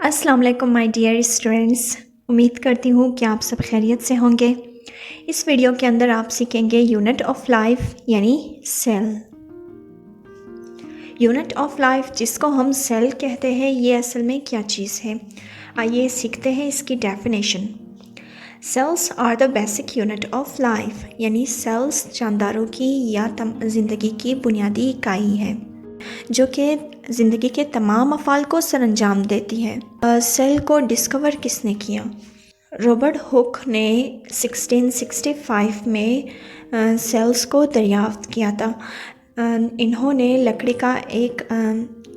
السلام علیکم my dear students, امید کرتی ہوں کہ آپ سب خیریت سے ہوں گے۔ اس ویڈیو کے اندر آپ سیکھیں گے یونٹ آف لائف یعنی سیل۔ یونٹ آف لائف جس کو ہم سیل کہتے ہیں، یہ اصل میں کیا چیز ہے؟ آئیے سیکھتے ہیں اس کی definition. Cells are the basic unit of life, یعنی سیلس جانداروں کی یا زندگی کی بنیادی اکائی ہے جو کہ زندگی کے تمام افعال کو سر انجام دیتی ہے۔ سیل کو ڈسکور کس نے کیا؟ رابرٹ ہک نے 1665 میں سیلس کو دریافت کیا تھا۔ انہوں نے لکڑی کا ایک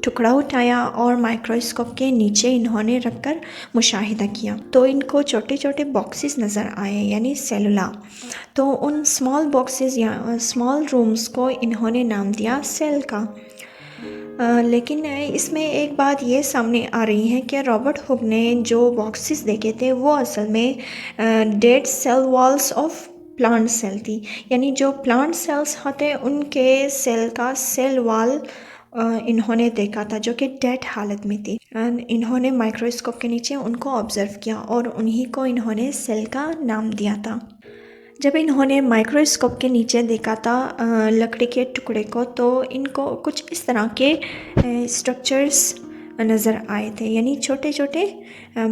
ٹکڑا اٹھایا اور مائکروسکوپ کے نیچے انہوں نے رکھ کر مشاہدہ کیا تو ان کو چھوٹے چھوٹے باکسز نظر آئے، یعنی سیلولا۔ تو ان اسمال باکسز یا اسمال رومز کو انہوں نے نام دیا سیل کا۔ لیکن اس میں ایک بات یہ سامنے آ رہی ہے کہ رابرٹ ہک نے جو باکسز دیکھے تھے وہ اصل میں dead cell walls of plant cell تھی، یعنی جو پلانٹ سیلز ہوتے ان کے سیل کا سیل وال انہوں نے دیکھا تھا جو کہ ڈیڈ حالت میں تھی۔ انہوں نے مائکروسکوپ کے نیچے ان کو آبزرو کیا اور انہی کو انہوں نے سیل کا نام دیا تھا۔ جب انہوں نے مائکروسکوپ کے نیچے دیکھا تھا لکڑی کے ٹکڑے کو، تو ان کو کچھ اس طرح کے اسٹرکچرز نظر آئے تھے، یعنی چھوٹے چھوٹے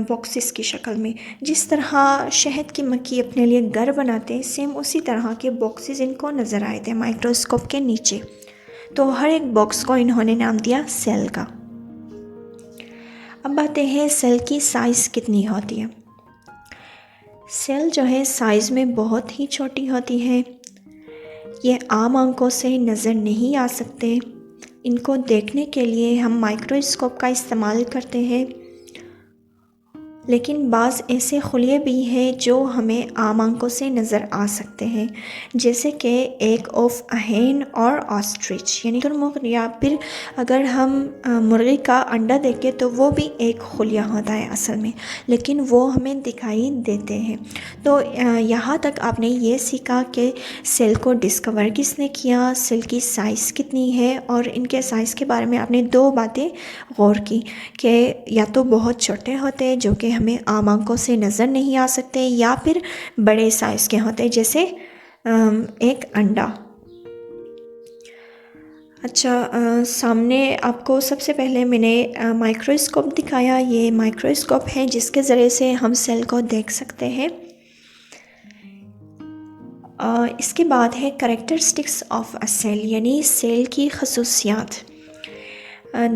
باکسز کی شکل میں۔ جس طرح شہد کی مکھی اپنے لیے گھر بناتے ہیں، سیم اسی طرح کے باکسز ان کو نظر آئے تھے مائکروسکوپ کے نیچے۔ تو ہر ایک باکس کو انہوں نے نام دیا سیل کا۔ اب آتے ہیں سیل کی سائز کتنی ہوتی ہے۔ سیل جو ہے سائز میں بہت ہی چھوٹی ہوتی ہے، یہ عام آنکھوں سے نظر نہیں آ سکتے۔ ان کو دیکھنے کے لیے ہم مائکروسکوپ کا استعمال کرتے ہیں، لیکن بعض ایسے خلیے بھی ہیں جو ہمیں عام آنکھوں سے نظر آ سکتے ہیں، جیسے کہ ایگ آف اے ہین اور آسٹرچ، یعنی مرغ، یا پھر اگر ہم مرغی کا انڈا دیکھیں تو وہ بھی ایک خلیہ ہوتا ہے اصل میں، لیکن وہ ہمیں دکھائی دیتے ہیں۔ تو یہاں تک آپ نے یہ سیکھا کہ سیل کو ڈسکور کس نے کیا، سیل کی سائز کتنی ہے، اور ان کے سائز کے بارے میں آپ نے دو باتیں غور کی کہ یا تو بہت چھوٹے ہوتے ہیں جو کہ ہمیں عام آنکھوں سے نظر نہیں آ سکتے، یا پھر بڑے سائز کے ہوتے ہیں جیسے ایک انڈا۔ اچھا، سامنے آپ کو سب سے پہلے میں نے مائکروسکوپ دکھایا۔ یہ مائکروسکوپ ہے جس کے ذریعے سے ہم سیل کو دیکھ سکتے ہیں۔ اس کے بعد ہے کریکٹرسٹکس آف اے سیل، یعنی سیل کی خصوصیات۔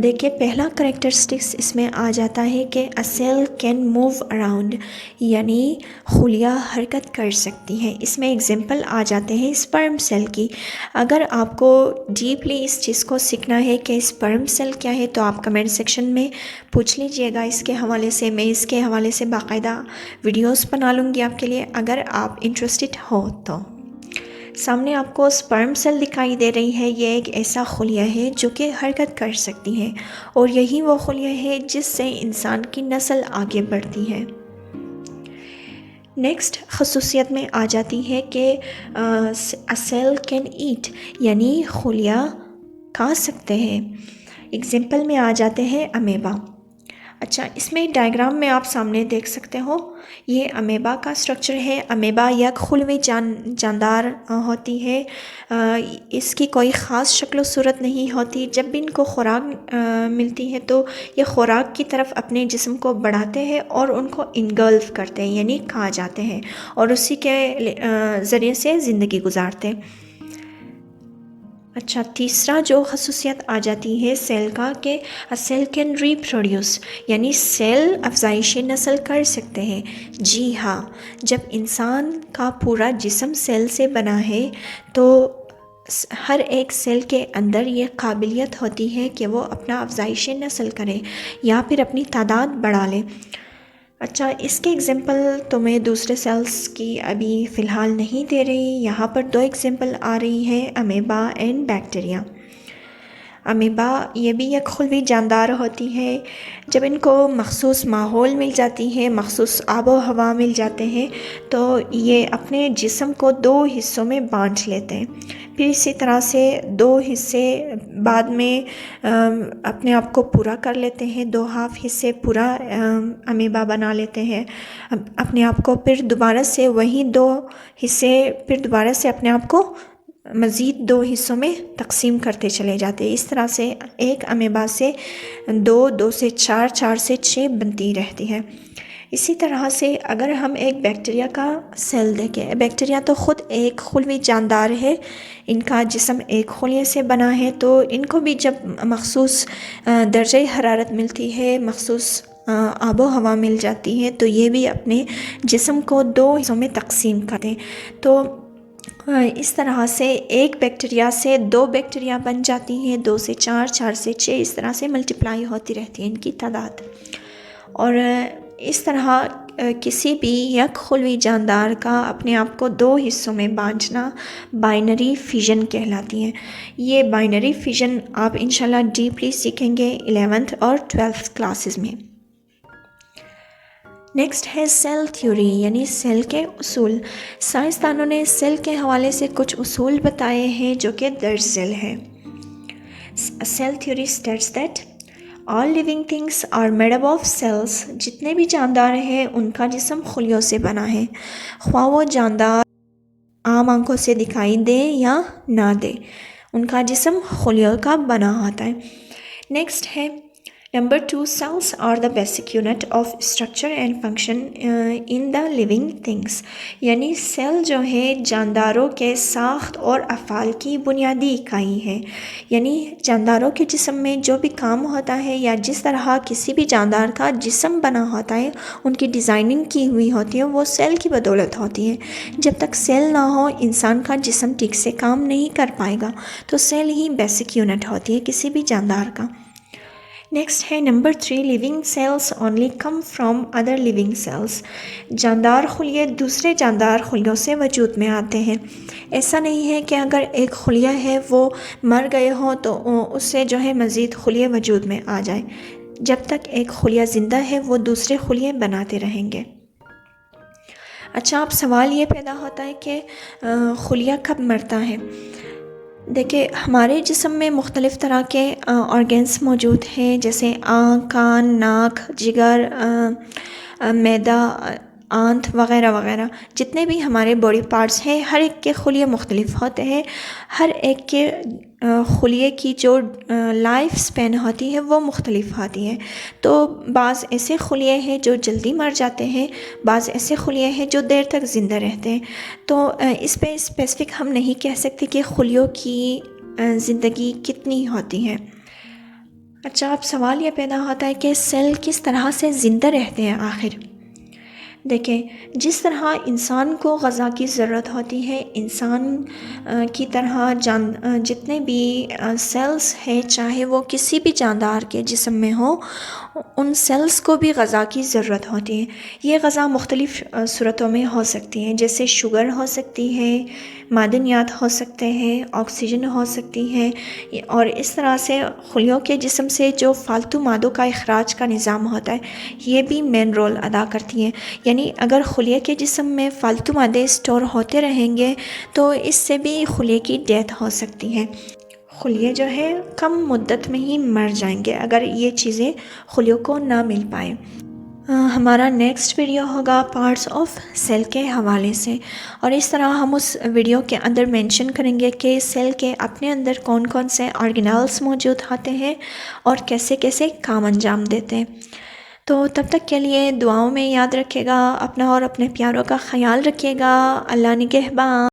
دیکھیں، پہلا کریکٹرسٹکس اس میں آ جاتا ہے کہ اے سیل کین موو اراؤنڈ، یعنی خلیہ حرکت کر سکتی ہے۔ اس میں ایگزامپل آ جاتے ہیں اسپرم سیل کی۔ اگر آپ کو ڈیپلی اس چیز کو سیکھنا ہے کہ اسپرم سیل کیا ہے تو آپ کمنٹ سیکشن میں پوچھ لیجئے گا اس کے حوالے سے۔ میں اس کے حوالے سے باقاعدہ ویڈیوز بنا لوں گی آپ کے لیے، اگر آپ انٹرسٹڈ ہو تو۔ سامنے آپ کو اسپرم سیل دکھائی دے رہی ہے۔ یہ ایک ایسا خلیہ ہے جو کہ حرکت کر سکتی ہے، اور یہی وہ خلیہ ہے جس سے انسان کی نسل آگے بڑھتی ہے۔ نیکسٹ خصوصیت میں آ جاتی ہے کہ اے سیل کین ایٹ، یعنی خلیہ کھا سکتے ہیں۔ ایگزامپل میں آ جاتے ہیں امیبا۔ اچھا، اس میں ڈائیگرام میں آپ سامنے دیکھ سکتے ہو، یہ امیبا کا سٹرکچر ہے۔ امیبا یک خلوی جاندار ہوتی ہے، اس کی کوئی خاص شکل و صورت نہیں ہوتی۔ جب بھی ان کو خوراک ملتی ہے تو یہ خوراک کی طرف اپنے جسم کو بڑھاتے ہیں اور ان کو انگلف کرتے ہیں، یعنی کھا جاتے ہیں، اور اسی کے ذریعے سے زندگی گزارتے ہیں۔ اچھا، تیسرا جو خصوصیت آ جاتی ہے سیل کا کہ سیل کین ری پروڈیوس، یعنی سیل افزائش نسل کر سکتے ہیں۔ جی ہاں، جب انسان کا پورا جسم سیل سے بنا ہے تو ہر ایک سیل کے اندر یہ قابلیت ہوتی ہے کہ وہ اپنا افزائش نسل کرے یا پھر اپنی تعداد بڑھا لے۔ اچھا، اس کے ایگزامپل تو میں دوسرے سیلز کی ابھی فی الحال نہیں دے رہی، یہاں پر دو ایگزامپل آ رہی ہے، امیبا اینڈ بیکٹیریا۔ امیبا یہ بھی ایک خلوی جاندار ہوتی ہے. جب ان کو مخصوص ماحول مل جاتی ہے، مخصوص آب و ہوا مل جاتے ہیں، تو یہ اپنے جسم کو 2 حصوں میں بانٹ لیتے ہیں. پھر اسی طرح سے 2 حصے بعد میں اپنے آپ کو پورا کر لیتے ہیں. 2 ہاف حصے پورا امیبا بنا لیتے ہیں اپنے آپ کو. پھر دوبارہ سے وہی 2 حصے پھر دوبارہ سے اپنے آپ کو مزید 2 حصوں میں تقسیم کرتے چلے جاتے ہیں. اس طرح سے ایک امیبا سے 2، 2 سے 4، 4 سے 6 بنتی رہتی ہے. اسی طرح سے اگر ہم ایک بیکٹیریا کا سیل دیکھیں، بیکٹیریا تو خود ایک خلوی جاندار ہے، ان کا جسم ایک خلیے سے بنا ہے. تو ان کو بھی جب مخصوص درجہ حرارت ملتی ہے، مخصوص آب و ہوا مل جاتی ہے، تو یہ بھی اپنے جسم کو 2 حصوں میں تقسیم کرتے ہیں. تو اس طرح سے ایک بیکٹیریا سے 2 بیکٹیریا بن جاتی ہیں، 2 سے 4، 4 سے 6، اس طرح سے ملٹیپلائی ہوتی رہتی ہے ان کی تعداد. اور اس طرح کسی بھی یک خلوی جاندار کا اپنے آپ کو 2 حصوں میں بانٹنا بائنری فیژن کہلاتی ہے. یہ بائنری فیژن آپ انشاءاللہ ڈیپلی سیکھیں گے 11th اور 12th کلاسز میں. نیکسٹ ہے سیل تھیوری یعنی سیل کے اصول. سائنسدانوں نے سیل کے حوالے سے کچھ اصول بتائے ہیں جو کہ درج ذیل ہے. Cell theory states that all living things are made up of cells. جتنے بھی جاندار ہیں ان کا جسم خلیوں سے بنا ہے، خواہ وہ جاندار عام آنکھوں سے دکھائی دے یا نہ دے، ان کا جسم خلیوں کا بنا ہوتا ہے. نیکسٹ ہے number 2، cells are the basic unit of structure and function in the living things. یعنی سیل جو ہے جانداروں کے ساخت اور افعال کی بنیادی اکائی ہے. یعنی جانداروں کے جسم میں جو بھی کام ہوتا ہے یا جس طرح کسی بھی جاندار کا جسم بنا ہوتا ہے، ان کی ڈیزائننگ کی ہوئی ہوتی ہے، وہ سیل کی بدولت ہوتی ہے. جب تک سیل نہ ہو انسان کا جسم ٹھیک سے کام نہیں کر پائے گا. تو سیل ہی بیسک یونٹ ہوتی ہے کسی بھی جاندار کا. نیکسٹ ہے number 3، living cells only come from other living cells. جاندار خلیے دوسرے جاندار خلیوں سے وجود میں آتے ہیں. ایسا نہیں ہے کہ اگر ایک خلیہ ہے وہ مر گئے ہوں تو اس سے جو ہے مزید خلیے وجود میں آ جائیں. جب تک ایک خلیہ زندہ ہے وہ دوسرے خلیے بناتے رہیں گے. اچھا، اب سوال یہ پیدا ہوتا ہے کہ خلیہ کب مرتا ہے؟ دیکھیں، ہمارے جسم میں مختلف طرح کے آرگنس موجود ہیں، جیسے آنکھ، کان، ناک، جگر، معدہ، آنت وغیرہ وغیرہ. جتنے بھی ہمارے باڈی پارٹس ہیں ہر ایک کے خلیے مختلف ہوتے ہیں. ہر ایک کے خلیے کی جو لائف سپین ہوتی ہے وہ مختلف ہوتی ہے. تو بعض ایسے خلیے ہیں جو جلدی مر جاتے ہیں، بعض ایسے خلیے ہیں جو دیر تک زندہ رہتے ہیں. تو اس پہ اسپیسیفک ہم نہیں کہہ سکتے کہ خلیوں کی زندگی کتنی ہوتی ہے. اچھا، اب سوال یہ پیدا ہوتا ہے کہ سیل کس طرح سے زندہ رہتے ہیں آخر؟ دیکھیں، جس طرح انسان کو غذا کی ضرورت ہوتی ہے، انسان کی طرح جتنے بھی سیلز ہیں، چاہے وہ کسی بھی جاندار کے جسم میں ہو، ان سیلز کو بھی غذا کی ضرورت ہوتی ہے. یہ غذا مختلف صورتوں میں ہو سکتی ہے، جیسے شوگر ہو سکتی ہے، معدنیات ہو سکتے ہیں، آکسیجن ہو سکتی ہے. اور اس طرح سے خلیوں کے جسم سے جو فالتو مادوں کا اخراج کا نظام ہوتا ہے، یہ بھی مین رول ادا کرتی ہیں. یعنی اگر خلیے کے جسم میں فالتو مادے اسٹور ہوتے رہیں گے تو اس سے بھی خلیے کی ڈیتھ ہو سکتی ہے. خلیے جو ہے کم مدت میں ہی مر جائیں گے اگر یہ چیزیں خلیوں کو نہ مل پائیں. ہمارا نیکسٹ ویڈیو ہوگا پارٹس آف سیل کے حوالے سے، اور اس طرح ہم اس ویڈیو کے اندر مینشن کریں گے کہ سیل کے اپنے اندر کون کون سے آرگنیلز موجود ہوتے ہیں اور کیسے کیسے کام انجام دیتے ہیں. تو تب تک کے لیے دعاؤں میں یاد رکھے گا اپنا اور اپنے پیاروں کا خیال رکھیے گا. اللہ نگہبان.